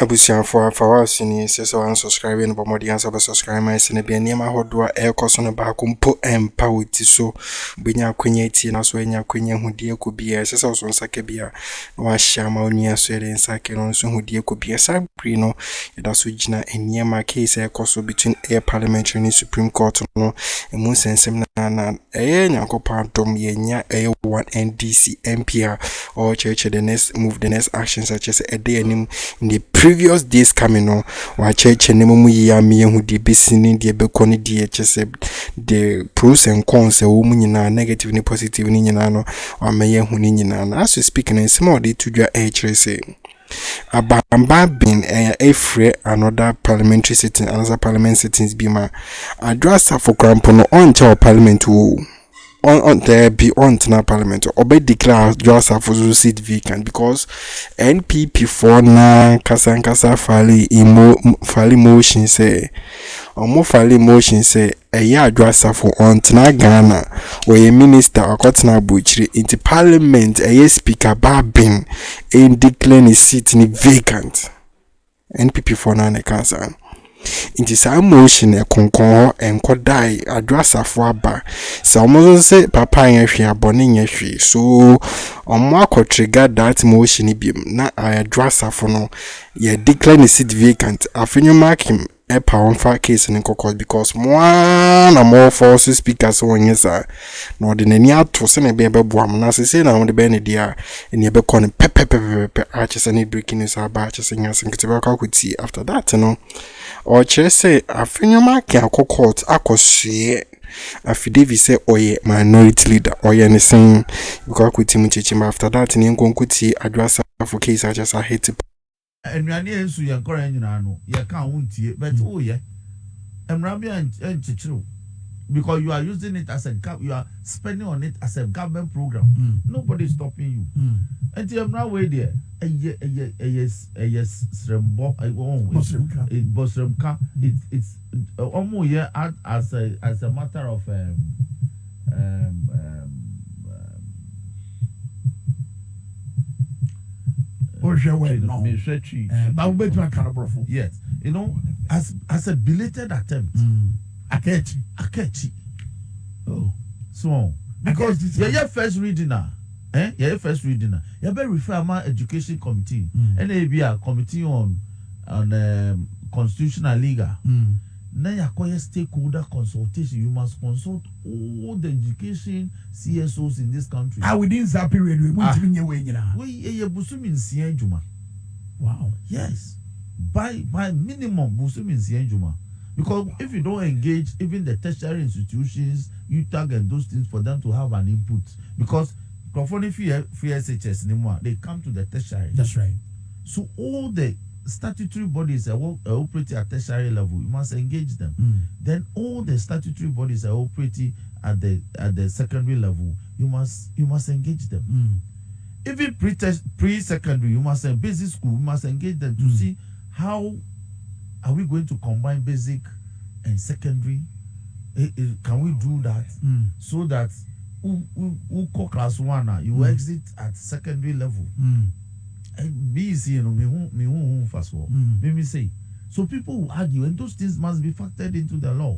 Abusianfo afawa sini sese wan subscribe no bomodi ansa subscribe my sene bia niam ahodo a ekoso no ba ko mpo empa woti so benya akwanya ti na so enya akwanya hudie ko bia sese so nsaka bia wa shama onua so ere nsaka no so hudie ko bia sabri no eda so gina eniema case ekoso between air parliamentary and supreme court no emu sensem na nyakopa dom yenya A1 NDC MPR or church the next move the next action such as a day in the previous days coming on wa church nemu mu ya me hu de besini de be koni de chese the pros and cons e wo mu nyina negative ni positive ni nyina no wa me hu ni nyina na as we speak in some of the to dwa say Bagbin a free another parliamentary sitting another parliament sittings be ma address for crampono on parliament wo on there be on to parliament or be declare just for seat vacant because NPP for na kasa file motion say or file motion say a year address for on to Ghana or a minister or cotton butchery into parliament a year speaker Bagbin in declaring his seat in vacant NPP for na cancer. Inti sa motion e konkon enko dai addressa fo aba so omo say papa yen hwe abone yen hwe so omo akotrigger that motion bi na addressa fo no ye declare the seat vacant afenyo mark him e power for case in kokos because one more force speakers won yesa no de nani ato se na be boam na se na won be ne dia ene be kon pepe achese ne breaking news aba achese nya senkete ka kwiti after that no or say afenyo mark court akosue affidavit say oye minority leader oye anything because kwiti mu chichima after that ni nkonkuti address for case just a hate enwani ensu ye nkora nyina no ye ka wontie but oh yeah emrabi enchichiru because you are using it as you are spending on it as a government program. Nobody is stopping you. And you now way there. Yes, Srembo. Bosremka. It's almost here as a matter of yes, you know, as a belated attempt. Akechi. Oh, so because your first reading now, your first reading now. You better refer my education committee, NABR committee on constitutional legal. Now you acquire stakeholder consultation. You must consult all the education CSOs in this country. Within that period, we won't even away now. Wow. Yes. By minimum, busum Juma. Because if you don't engage even the tertiary institutions, you target those things for them to have an input. Because if you SHS anymore, they come to the tertiary. That's right. So all the statutory bodies that operate at tertiary level, you must engage them. Then all the statutory bodies that operate at the secondary level, you must engage them. Even pre-secondary, you must basic school, you must engage them to see how are we going to combine basic and secondary? Can we do that so that who call class 1 you exit at secondary level? BC, you know, me first of all. Me say. So people will argue, and those things must be factored into the law.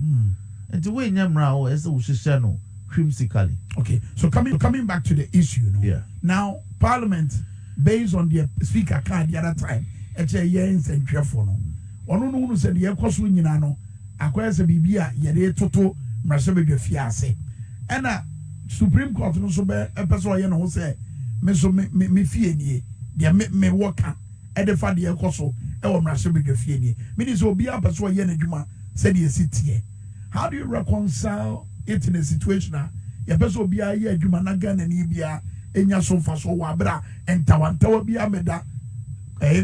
And the way Nyamra is whimsically. Okay, so coming back to the issue, yeah. Now, Parliament, based on the speaker card the other time, it's a year and careful. Ono no said ye kwaso nyina no akwese bibia ye de toto mrase be fiase ena Supreme Court no so be epeso ye no say me so me fie nie de me woka e de fa de kwaso e wo mrase be fie nie me dis obi apeso ye na dwuma said ye sitie. How do you reconcile it in a situation ye peso obi a ye adwuma na Ghana ni bia enya so fa so wa bra entawantawa bia meda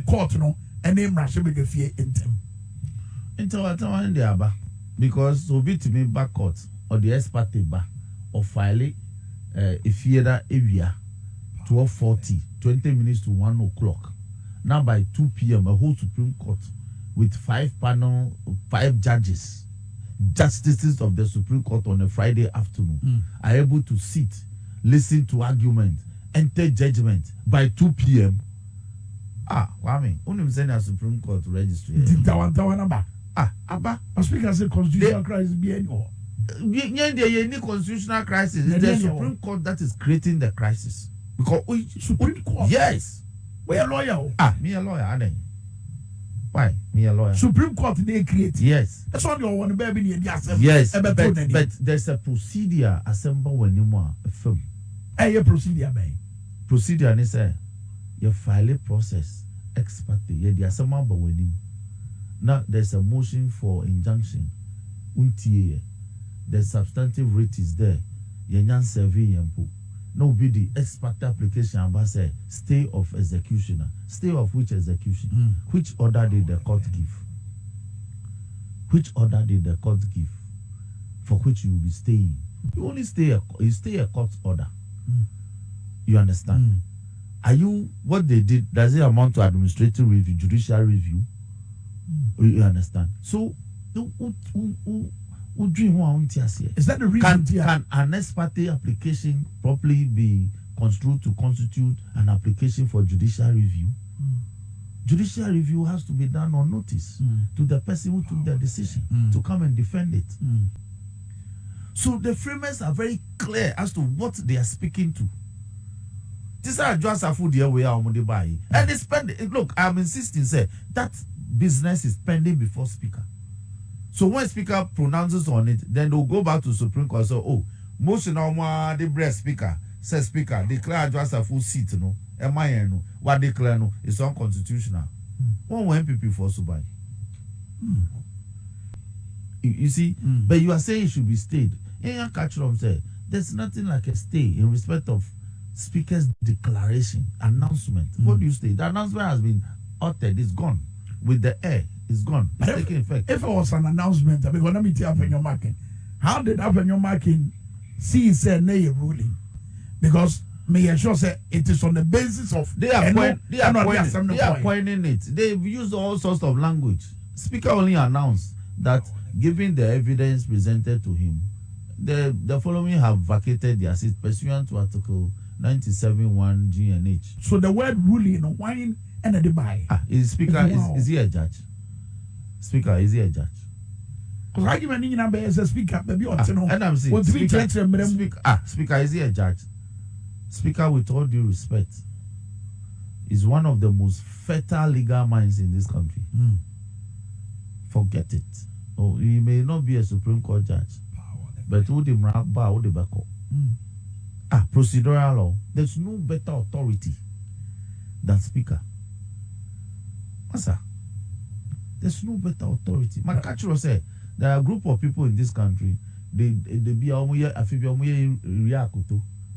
court no and name Rashid fear in them. Into the Abba because so be to me back court or the expert bar or file a theater area 12:40, 20 minutes to 1 o'clock. Now by 2 p.m. a whole Supreme Court with 5 judges, justices of the Supreme Court on a Friday afternoon are able to sit, listen to argument, enter judgment by 2 p.m. Kwame, unim send a Supreme Court registry. Tawana Abba. Speaker said constitutional crisis be anymore. Any constitutional crisis. It's the Supreme Court that is creating the crisis. Because Supreme Court. Yes. We a lawyer. Me a lawyer, are they? Why? Me a lawyer. Supreme Court they create. Yes. That's what you want to be in the assembly. Yes. But there's a procedure assemble when you are a film. A procedure, man. Procedure is you file a process ex parte. You the assembly but when you now there's a motion for injunction. The substantive rate is there. You can survey no be the ex parte application about say stay of executioner. Stay of which execution? Which order did the court give? Which order did the court give for which you will be staying? You only stay a court order. You understand? Are you what they did? Does it amount to administrative review, judicial review? You understand? So, is that the reason? Can an ex parte application properly be construed to constitute an application for judicial review? Judicial review has to be done on notice to the person who took the decision to come and defend it. So the framers are very clear as to what they are speaking to. This is just a food here we are on the buy. And it's pending. Look, I'm insisting, say that business is pending before speaker. So when speaker pronounces on it, then they'll go back to Supreme Court. So, motion on the breast speaker says speaker declare just a full seat, no. No, what declare no is unconstitutional. One NPP for Subai. You see, but you are saying it should be stayed. And Catchrom said there's nothing like a stay in respect of speaker's declaration, announcement. What do you say? The announcement has been uttered, it's gone. With the air, it's gone. It's taking effect. If it was an announcement, because let me tell you, A.Markin, how did A.Markin see say nay ruling? Because may assure say it is on the basis of they are pointing it. They've used all sorts of language. Speaker only announced that given the evidence presented to him, the following have vacated their seat pursuant to Article 97(1) GNH. So the word ruling, wine and a debate. Is speaker is he a judge? Speaker, is he a judge? Because argument in number is a speaker, maybe or no. And I'm saying speaker, is he a judge? Speaker, with all due respect, is one of the most fertile legal minds in this country. Forget it. Oh, he may not be a Supreme Court judge, but who the Mraba, who the Bako. Procedural law. There's no better authority than speaker. Masa, there's no better authority. My culture said there are a group of people in this country. They be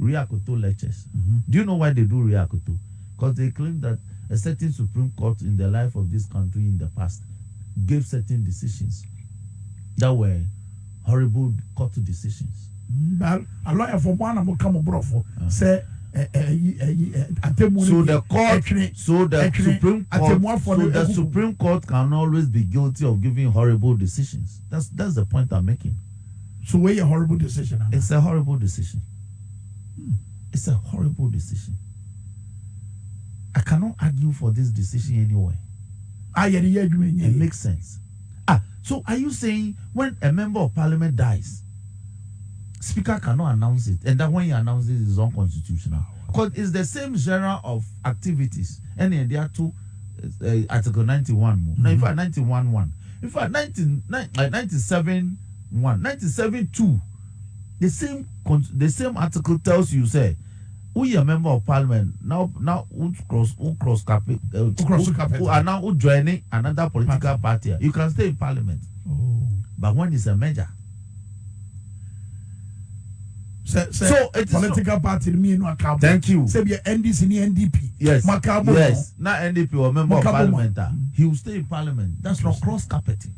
Riakoto lectures. Do you know why they do Riakoto? Because they claim that a certain Supreme Court in the life of this country in the past gave certain decisions that were horrible court decisions. A lawyer from one will come abroad for say so the Supreme Court can always be guilty of giving horrible decisions. That's the point I'm making. So where a horrible decision? It's a horrible decision. It's a horrible decision. I cannot argue for this decision anyway. It makes sense. So are you saying when a member of parliament dies, speaker cannot announce it, and that when he announces it is unconstitutional? Because it's the same genre of activities, and there are two Article 91. Now, in fact, 91.1. In fact, 97.2. The same article tells you, say, who a member of parliament now who are now joining another political party. You can stay in parliament, but when it's a measure. So it's political party mean no account. Thank you. Say be NDC ni NDP. Yes. Yes. Not NDP or member of parliament. He will stay in parliament. That's not cross carpeting.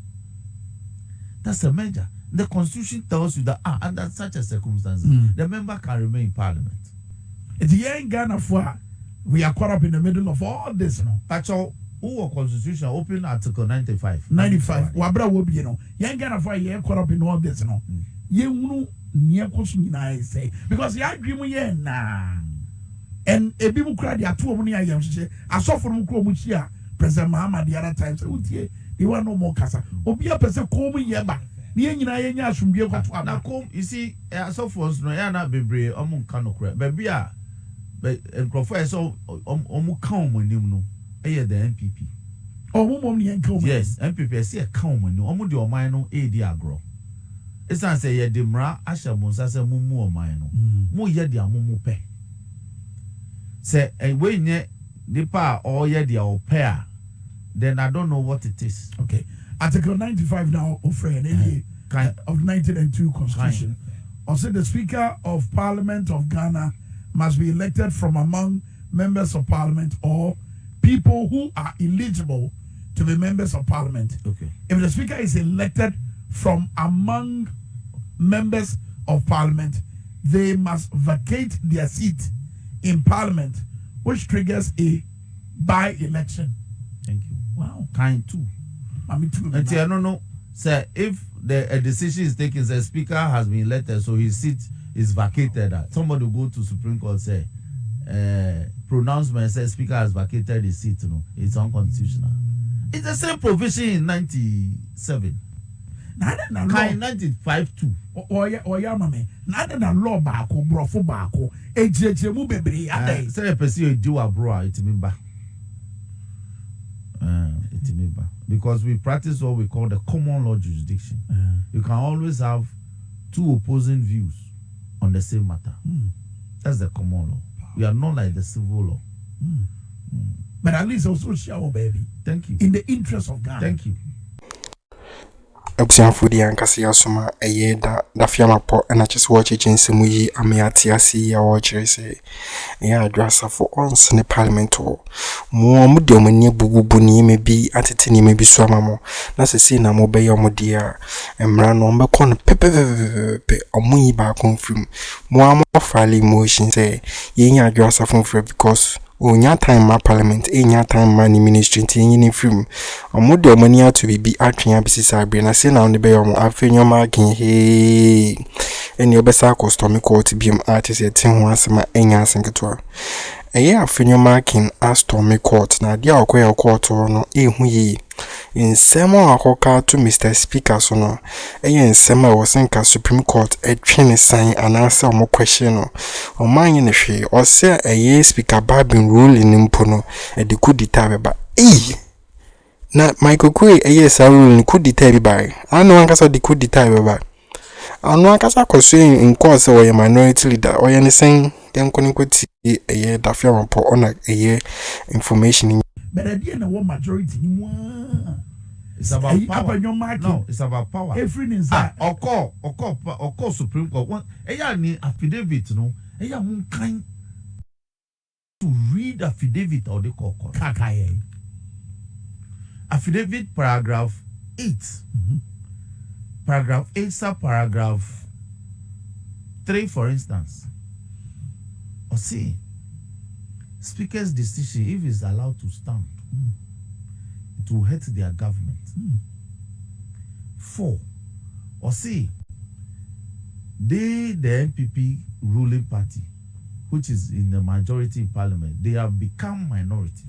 That's a measure. The constitution tells you that under such a circumstance, the member can remain in parliament. It's young Ghana for we are caught up in the middle of all this, no. Pacho, who constitution open Article 95. 95. Wabra will be, young Ghana for you caught up in all this, no. You know, near question I say because you agree with and a bibu cry the two money I am she I saw from Kromuchia President Mahama the other time so they want no more casa obia person come yeba ni nyina yenya asumbi ko na kom you see so for no ya na bebre omu nka no kra ba bia enkrofo so omu ka omu nim no e the NPP omu mom ni enka omu yes NPP se e ka omu nim omu de oman no e di agro esan say ye de mra ahya mo nsa se mumu oman no mo ye de amumu pe say we nye nipa or ye de ope then I don't know what it is. Okay. Article 95 now of of 1902 Constitution. Also, the Speaker of Parliament of Ghana must be elected from among members of Parliament or people who are eligible to be members of Parliament. Okay. If the Speaker is elected from among members of Parliament, they must vacate their seat in Parliament, which triggers a by-election. Thank you. Wow. Kind too. And I don't know, sir, if a decision is taken, the Speaker has been elected, so his seat is vacated. Somebody will go to Supreme Court, say, pronouncement says Speaker has vacated his seat. No, it's unconstitutional. It's the same provision in 97. Kind 95 too. Oya mame. Nada na law baako, brofo baako. Ejeje mu bebre adai. Say a person you do abroad, it me ba. Because we practice what we call the common law jurisdiction. You can always have two opposing views on the same matter. That's the common law. We are not like the civil law. But at least also shower, baby. Thank you. In the interest of God. Thank you. Absian food yankasi asoma eye da fiama po na chese wo chechense mu yi amiati asi ya wo chese ya adwasa for ons ne parliament o mu de omani bububu ni mebi atete ni mebi so amamo na sese na mo be yo de a emra no mbe kon pepepepe omuyi ba confirm mu amofali motion say ye nya adwasa for because onya time ma parliament enya time ma ni ministry nti yin film omode omani atu bibi atwea bisisa abre na se na on be yom afenyo ma kin he eni obesa custom court biem artist eti ho asema enya asenketo eye afenyo ma kin astom court na dia okoye court no ehu yi nsema akoka to Mr. Speaker so no eye nsema wo senka Supreme Court etwene san anase omo question no omanye ne hwe ose eye Speaker Bagbin rule ni mpo no de kudita beba na Michael Kwe eye sa rule ni kudita beba anu ankasa de kudita beba anu ankasa koso in course we minority leader oye ne sen den konikwati eye dafia mpo ona eye information. But at the end of majority, it's about power. No, it's about power. Everything is that. Or Supreme Court. One, any affidavit, no. Kind to read affidavit or they call affidavit paragraph 8. Paragraph 8, paragraph 3, for instance. Or see. Speaker's decision, if it's allowed to stand, it will hurt their government. 4. Or see, the NPP ruling party, which is in the majority in parliament, they have become minority.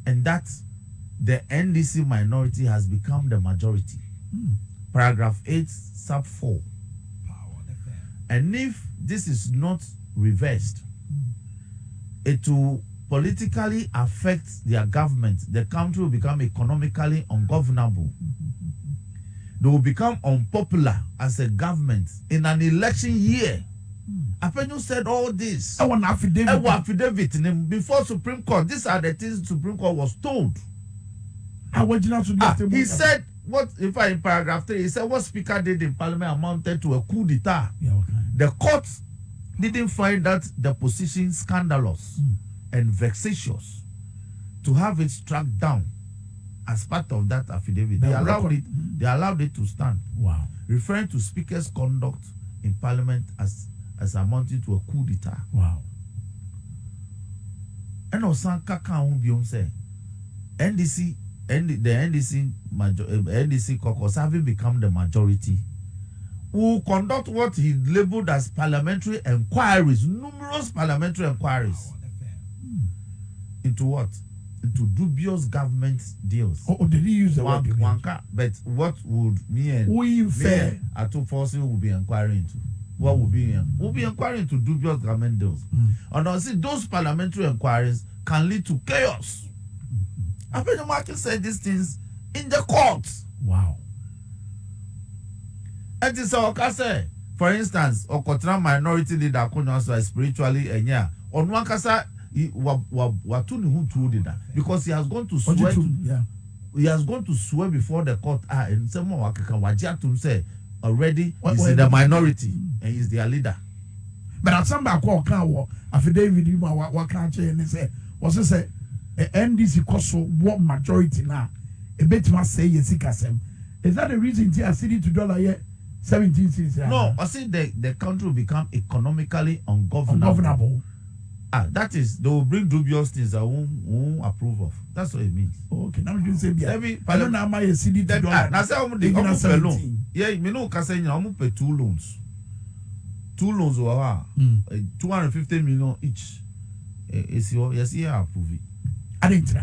And that the NDC minority has become the majority. Paragraph 8, sub 4. And if this is not reversed, it will politically affect their government. The country will become economically ungovernable. They will become unpopular as a government in an election year. Apenyo said all this. I want affidavit before Supreme Court. These are the things Supreme Court was told. He said, what if in paragraph 3, he said what Speaker did in Parliament amounted to a coup d'etat. The court didn't find that the position scandalous and vexatious to have it struck down as part of that affidavit. They allowed it to stand. Wow. Referring to Speaker's conduct in Parliament as amounting to a coup d'etat. Wow. And Osanka can say the NDC caucus having become the majority will conduct what he labeled as parliamentary inquiries, numerous parliamentary inquiries. Into what? Into dubious government deals. Oh, did he use the word? But what would me and fair Ato Force will be inquiring into? What will be inquiring into dubious government deals. And I see those parliamentary inquiries can lead to chaos. A.Markin said these things in the courts. Wow. And it's our case. For instance, Okotra minority leader spiritually and on one kasa because he has gone to swear he has gone to swear before the court and someone can say already he's in the minority and he's their leader. But at some back walk affidavit you what can't say was it say NDC cost what majority now a bit must say yes. Is that the reason to city to dollar yet 17 cities? No, I think the country will become economically ungovernable. That is, they will bring dubious things that won't approve of. That's what it means. Okay, now you say, I don't know my city to dollar. Now say almost pay loan. Yeah, me know can say almost pay 2 loans. 2 loans over 250 million each. Yes, yeah, approve it. I didn't.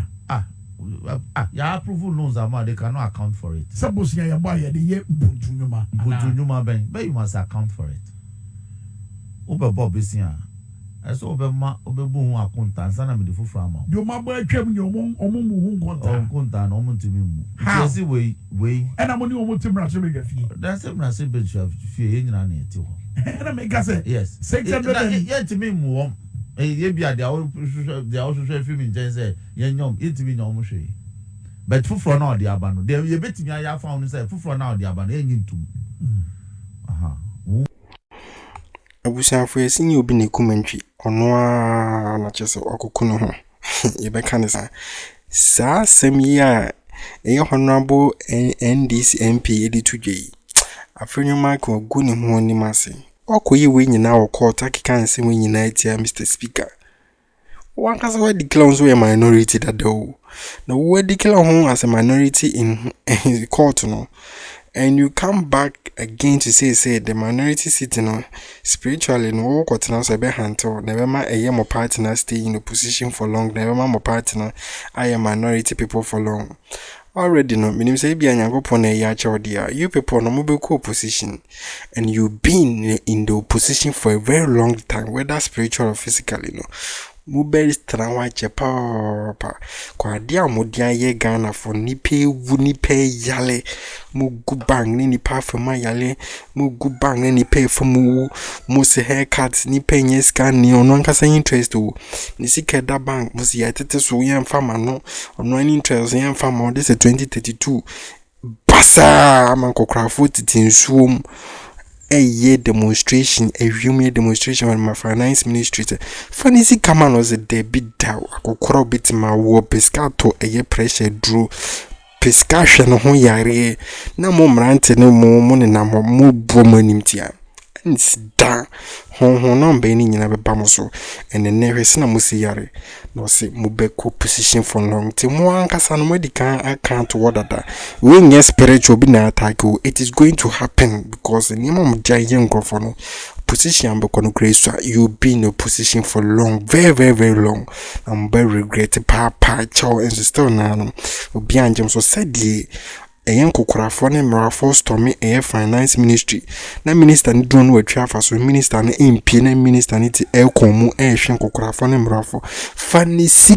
Yeah, approval loans are they cannot account for it. Suppose you buy the year but you must account for it. Obe Bob is here. I saw Obebu accountants and I'm the full farmer. Your mother came your mom content. Yes, way. And I'm only almost to brush a fee. That's a massive bitch of fear in an ear. And I make us say, yes, 600 yet to me more. They also show film in Jensen, young, it me no mushy. But for now, the abano, they will bet me I found himself for now, the abano, into. Abusiafo yesi ni obi ne commentary ono a na chese okokuno ho ye be kan sa semi a honorable NDC MP edi tudwe afenyo mark ogu ne ho ni mase okoyi we nyina wo court akika nse we nyina etia Mr Speaker one kasa we declare so a minority that do na we declare ho as a minority in court no. And you come back again to say the minority sitting on spiritually no what now say be hanto never ma a more partner stay in the position for long never ma more partner I am minority people for long already no meaning say be anyankopon na ya dia you people no mobile position and you been in the opposition for a very long time whether spiritual or physically no mobile strawa chepa kwa dia modia ye Ghana for nipe wu nipe yale mugu bang ni nipa fama yale mugu bang ni nipe famu mu se haircut nipe nye scan ni ono ankasa interest o ni sika da bank mu se yatete so ye fama no ono any interest ye fama this is 2032 basa man kokra fo titinsuom a demonstration, a human demonstration on my finance ministry. Funny see come on was a debit down. I could crowd bit my war pescato a year pressure drew pescation on yare. No more rant no more money, no more woman tia. And it's down. Hon baining in a bamoso and the nearest namusiare. No say mubeko position for long. Timoan Casan medical account water that when your spiritual be na attack, it is going to happen because the name of giant governor position because grace you be in a position for long, very long. I'm very regretted papa chow and still now behind James so said ye a young cokurafo ne mrafo stormy air finance ministry na minister ni drone we twa so minister na MP na minister ni ti elkomu ehwen cokurafo ne mrafo fanisi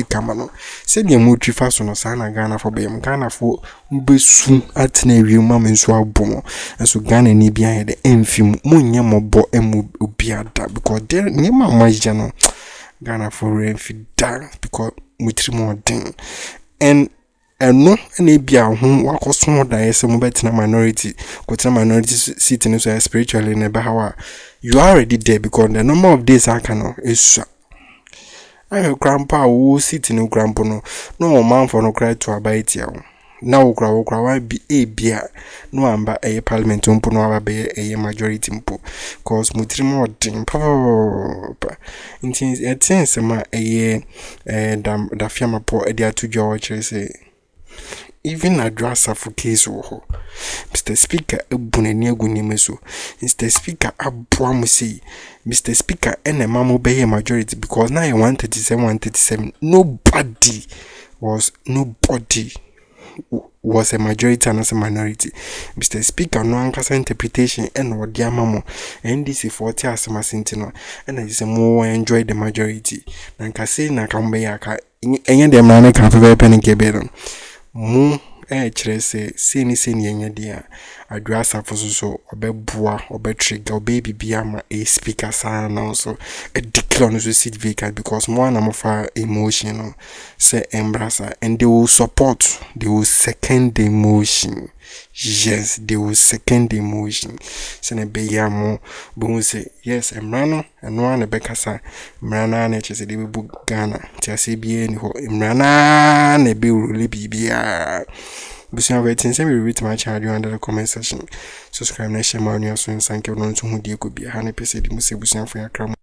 kamano se de mu twa so no sana Ghana fo be Ghana fo mbesu atena wi mama nso abomo so Ghana ni bia he de emfim munya mobo emu obiada because there ni mama no Ghana fo remfi da because mutri mo den no any be a home wakoso da yese mo betina minority seat in so spiritually never how you are already there because the number of days I can is I grandpa who sit in grandpa no man for no cry to abide here now okra be a beer no amba a parliament mpo no aba be a majority mpo cause mutri mo din papa intins etins ma da fiama po e dia to George say even address for case wo Mr. Speaker ebunani agunime so Mr. Speaker aboamu say Mr. Speaker ene mamu be majority because now 137 nobody was a majority and as a minority. Mr. Speaker no ankasa interpretation and what dia mamo NDC 40 as ma sentino and I say more enjoy the majority. Nanka say na kambe yaka enye dem na kan fe pen nke mu kyerɛ sɛ seni yenye dia addressa for so obeboa obetrigger obebibia ma a speaker sa now so a declare no seat vacant because more na mofa emotional say embrasa and they will support, they will second the motion. Yes, they will second the motion. Sene be ya mo bo say yes emrano and one bekasa mrana na chese de bu Ghana ti ase bia ni ho mrana na be rule bibia. Busia waiting say we read my channel under the comment section. Subscribe na share my news so thank you no to hu die ko bia ha na pese di mo se busia for Akroma.